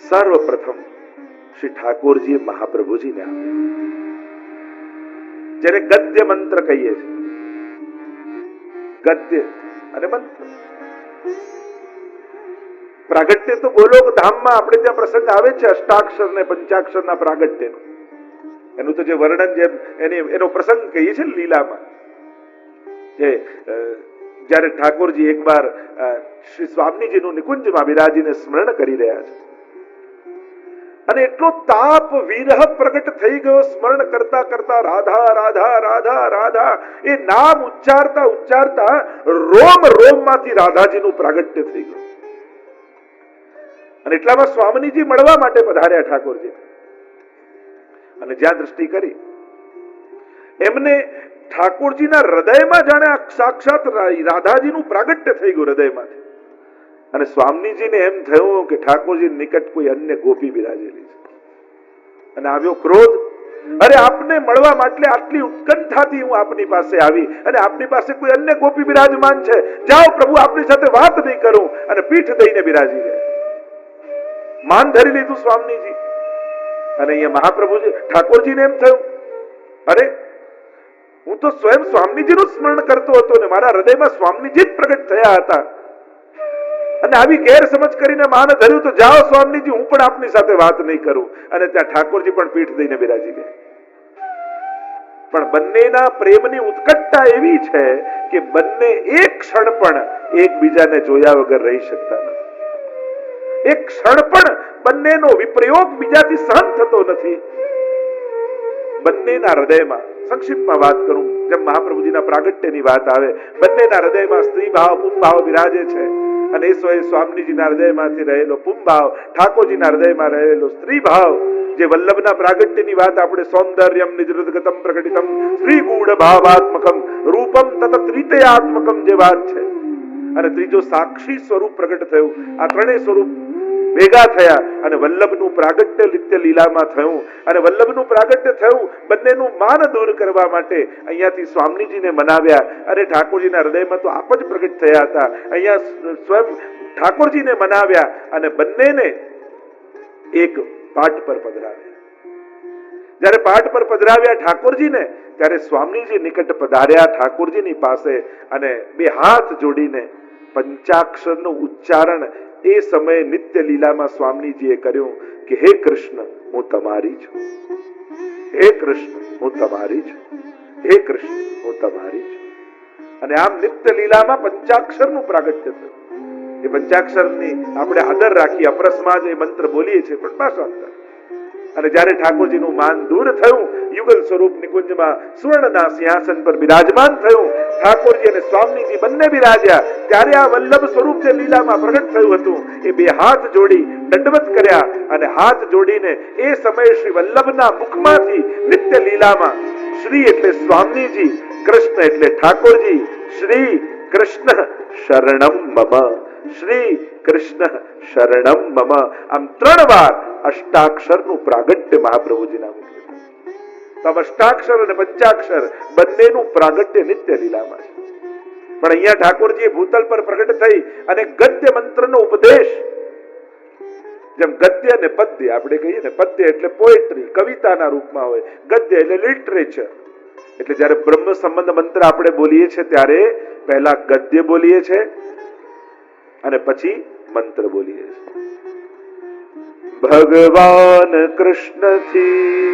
સર્વપ્રથમ શ્રી ઠાકોરજીએ મહાપ્રભુજીને આપ્યા, જેને ગદ્ય મંત્ર કહીએ છીએ, ગદ્ય અને મંત્ર. પ્રાગટ્ય તો ગોલોક ધામમાં આપણે ત્યાં પ્રસંગ આવે છે અષ્ટાક્ષર ને પંચાક્ષરના પ્રાગટ્યનો. એનું તો જે વર્ણન જેમ એનો પ્રસંગ કહીએ છીએ લીલામાં, જે જ્યારે ઠાકોરજી એકવાર શ્રી સ્વામીજીનું નિકુંજમાં બિરાજીને સ્મરણ કરી રહ્યા છે અને એટલો તાપ વિરહ પ્રગટ થઈ ગયો, સ્મરણ કરતા કરતા રાધા રાધા રાધા રાધા એ નામ ઉચ્ચારતા ઉચ્ચારતા રોમ રોમમાંથી રાધાજીનું પ્રાગટ્ય થઈ ગયું. અને એટલામાં સ્વામીજી મળવા માટે પધાર્યા ઠાકોરજી, અને જ્યાં દ્રષ્ટિ કરી એમને ઠાકોરજીના હૃદયમાં જાણે સાક્ષાત રાધાજીનું પ્રાગટ્ય થઈ ગયું હૃદયમાંથી. અને સ્વામીજીને એમ થયું કે ઠાકોરજી નિકટ કોઈ અન્ય ગોપી બિરાજેલી છે, અને આવ્યો ક્રોધ. અરે આપને મળવા માટે આટલી ઉત્કંઠાથી હું આપની પાસે આવી અને આપની પાસે કોઈ અન્ય ગોપી બિરાજમાન છે, જાઓ પ્રભુ આપની સાથે વાત નહીં કરું, અને પીઠ દઈને બિરાજી ગયા. માન ધરી લીધું સ્વામીજી. અને અહીંયા મહાપ્રભુજી ઠાકોરજીને એમ થયું, અરે હું તો સ્વયં સ્વામીજીનું સ્મરણ કરતો હતો ને મારા હૃદયમાં સ્વામીજી જ પ્રગટ થયા હતા, અને આવી ગેરસમજ કરીને માન ધર્યું, તો જાઓ સ્વામીજી હું પણ આપની સાથે વાત નહીં કરું. અને ત્યાં ઠાકોરજી પણ પીઠ દઈને બિરાજી ગયા. પણ બંનેના પ્રેમની ઉત્કટતા એવી છે કે બંને એક ક્ષણ પણ એકબીજાને જોયા વગર રહી શકતા નથી. એક ક્ષણ પણ બંનેનો વિપ્રયોગ બીજાથી સહન થતો નથી. બંનેના હૃદયમાં, સંક્ષિપ્તમાં વાત કરું, જેમ મહાપ્રભુજીના પ્રાગટ્યની વાત આવે, બંનેના હૃદયમાં સ્ત્રી ભાવ પું ભાવ બિરાજે છે, અને એ સ્વામીજીના હૃદયમાંથી રહેલો પું ભાવ, ઠાકોરજીના હૃદયમાં રહેલો સ્ત્રી ભાવ, જે વલ્લભના પ્રાગટ્યની વાત આપણે સૌંદર્યમ નિજૃદગતમ પ્રકટિતમ શ્રી ગૂઢ ભાવાત્મકમ રૂપમ તત ત્રિતયાત્મકમ જે વાત છે, અને ત્રીજો સાક્ષી સ્વરૂપ પ્રગટ થયું. આ ત્રણેય સ્વરૂપ ભેગા થયા અને વલ્લભનું પ્રાગટ્ય નિત્ય લીલામાં થયું. અને વલ્લભનું પ્રાગટ્ય થયું, બંનેનું માન દૂર કરવા માટે અહીંયાથી સ્વામીજીને મનાવ્યા. અને ઠાકોરજીના હૃદયમાં તો આપ જ પ્રગટ થયા હતા, અહીંયા સ્વયં ઠાકોરજીને મનાવ્યા અને બંનેને એક પાઠ પર પધરાવ્યા. જ્યારે પાઠ પર પધરાવ્યા ઠાકોરજીને, ત્યારે સ્વામીજી નિકટ પધાર્યા ઠાકોરજીની પાસે, અને બે હાથ જોડીને પંચાક્ષરનું ઉચ્ચારણ એ સમયે નિત્ય લીલામાં સ્વામીજીએ કર્યું કે હે કૃષ્ણ હું તમારી છું, હે કૃષ્ણ હું તમારી છું, હે કૃષ્ણ હું તમારી છું. અને આમ નિત્ય લીલામાં પંચાક્ષરનું પ્રાગટ્ય થયું. એ પંચાક્ષરની આપણે આદર રાખી અપરસમાં જ એ મંત્ર બોલીએ છીએ, પણ ભાષાંતર. અને જ્યારે ઠાકોરજીનું માન દૂર થયું, યુગલ સ્વરૂપ નિકુંજમાં સુવર્ણના સિંહાસન પર બિરાજમાન થયું, ઠાકોરજી અને સ્વામીજી બંને બિરાજ્યા, ત્યારે આ વલ્લભ સ્વરૂપ જે લીલામાં પ્રગટ થયું હતું, એ બે હાથ જોડી દંડવત કર્યા. અને હાથ જોડીને એ સમયે શ્રી વલ્લભના મુખમાંથી નિત્ય લીલામાં શ્રી એટલે સ્વામીજી, કૃષ્ણ એટલે ઠાકોરજી, શ્રી કૃષ્ણ શરણમ મમ, શ્રી કૃષ્ણ શરણમ મમ, આમ 3 વાર અષ્ટાક્ષરનું પ્રાગટ્ય મહાપ્રભુજીના મુખે. તો અષ્ટાક્ષર અને પંચાક્ષર બંનેનું પ્રાગટ્ય નિત્ય લીલામાં છે. પણ અહીંયા ઠાકોરજીએ ભૂતલ પર પ્રગટ થઈ અને ગદ્ય મંત્રનો ઉપદેશ, જેમ ગદ્ય અને પદ્ય આપણે કહીએ ને, પદ્ય એટલે પોએટ્રી, કવિતાના રૂપમાં હોય, ગદ્ય એટલે લિટરેચર. એટલે જ્યારે બ્રહ્મ સંબંધ મંત્ર આપણે બોલીએ છીએ ત્યારે પહેલા ગદ્ય બોલીએ છીએ અને પછી મંત્ર બોલીએ છીએ. ભગવાન કૃષ્ણથી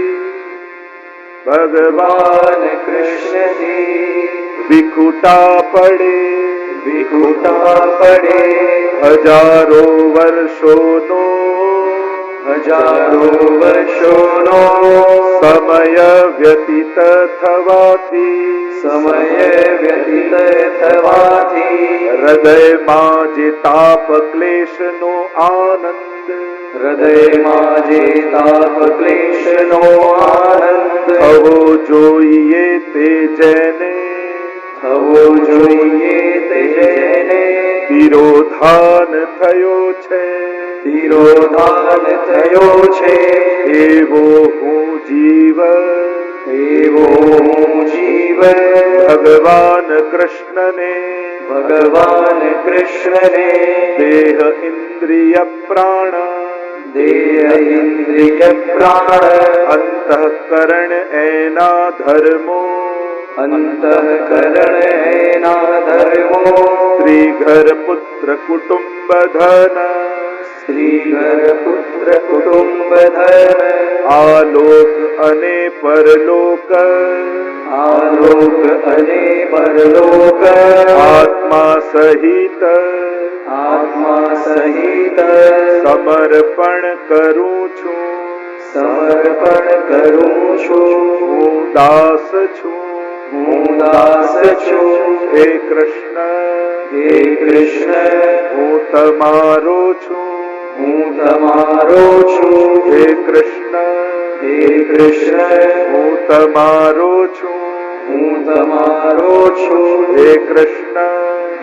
વિખુટા પડે હજારો વર્ષોનો સમય વ્યતીત થવાથી હૃદયમાં જે તાપ ક્લેશનો આનંદ થવો જોઈએ તે જેને તિરોધાન થયો છે એવો હું જીવ ભગવાન કૃષ્ણને દેહ ઇન્દ્રિય પ્રાણ દેહ ઇન્દ્રિય પ્રાણ અંતઃકરણ એના ધર્મો અંતઃકરણ એના ધર્મો સ્ત્રી ઘર પુત્ર કુટુંબ ધન સ્ત્રી ઘર પુત્ર કુટુંબ ધન આલોક અને પરલોક આલોક અને પરલોક આત્મા સહિત આત્મા સહિત સમર્પણ કરું છું સમર્પણ કરું છું હું દાસ છું હું દાસ છું હે કૃષ્ણ હે કૃષ્ણ હું તમારો છું હું તમારો છું હે કૃષ્ણ હે કૃષ્ણ હું તમારો છું હું તમારો છું હે કૃષ્ણ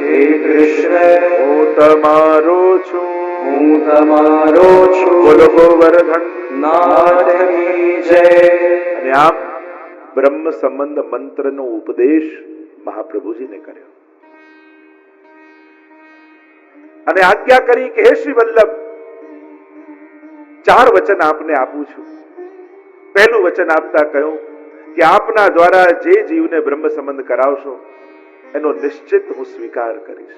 હે કૃષ્ણ હું તમારો છું હું તમારો છું બોલો ગોવર્ધન નાથની જય અને આમ બ્રહ્મ સંબંધ મંત્રનો ઉપદેશ મહાપ્રભુજીને કર્યો અને આજ્ઞા કરી કે હે શ્રી વલ્લભ 4 વચન આપને આપું છું. પહેલું વચન આપતા કહ્યું કે આપના દ્વારા જે જીવને બ્રહ્મ સંબંધ કરાવશો એનો નિશ્ચિત હું સ્વીકાર કરીશ.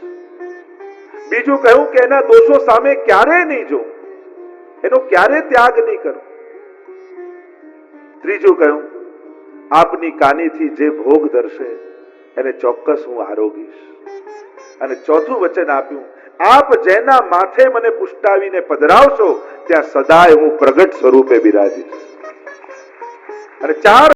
બીજું કહ્યું કે એના દોષો સામે ક્યારેય નહીં જોઉં, એનો ક્યારે ત્યાગ નહીં કરું. ત્રીજું કહ્યું આપની કાનીથી જે ભોગ ધરશે એને ચોક્કસ હું આરોગીશ. અને ચોથું વચન આપ્યું આપ જેના માથે મને પુષ્ટાવીને પધરાવશો ત્યાં સદાય હું પ્રગટ સ્વરૂપે બિરાજીશ. અને 4